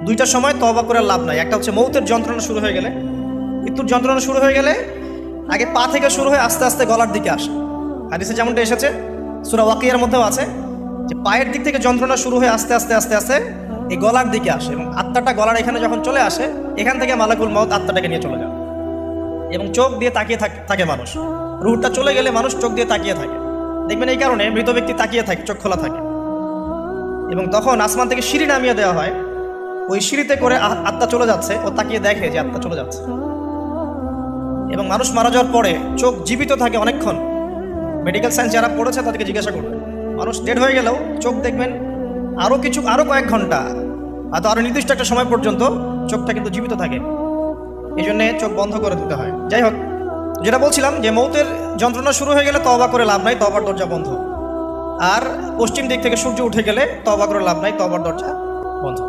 দুইটার সময় তওবা করে লাভ নাই। একটা হচ্ছে মৌতের যন্ত্রণা শুরু হয়ে গেলে, মৃত্যুর যন্ত্রণা শুরু হয়ে গেলে আগে পা থেকে শুরু হয়ে আস্তে আস্তে গলার দিকে আসে। হাদিসে যেমনটা এসেছে, সূরা ওয়াকিয়ার মধ্যেও আছে যে পায়ের দিক থেকে যন্ত্রণা শুরু হয়ে আস্তে আস্তে আস্তে আস্তে এই গলার দিকে আসে, এবং আত্মাটা গলার এখানে যখন চলে আসে, এখান থেকে মালাকুল মউত আত্মাটাকে নিয়ে চলে যায় এবং চোখ দিয়ে তাকিয়ে থাকে মানুষ। রুহটা চলে গেলে মানুষ চোখ দিয়ে তাকিয়ে থাকে, দেখবেন এই কারণে মৃত ব্যক্তি তাকিয়ে থাকে, চোখ খোলা থাকে। এবং তখন আসমান থেকে সিঁড়ি নামিয়ে দেওয়া হয়, ওই সিঁড়িতে করে আত্মা চলে যাচ্ছে, ও তাকিয়ে দেখে যে আত্মা চলে যাচ্ছে। এবং মানুষ মারা যাওয়ার পরে চোখ জীবিত থাকে অনেকক্ষণ। মেডিকেল সায়েন্স যারা পড়েছে তাদেরকে জিজ্ঞাসা করবে, মানুষ ডেড হয়ে গেলেও চোখ দেখবেন আরও কয়েক ঘন্টা, হয়তো আরও নির্দিষ্ট একটা সময় পর্যন্ত চোখটা কিন্তু জীবিত থাকে। এই জন্যে চোখ বন্ধ করে দিতে হয়। যাই হোক, যেটা বলছিলাম যে মৌতের যন্ত্রণা শুরু হয়ে গেলে তওবা করে লাভ নাই, তওবার দরজা বন্ধ। আর পশ্চিম দিক থেকে সূর্য উঠে গেলে তওবা করে লাভ নাই, তওবার দরজা বন্ধ।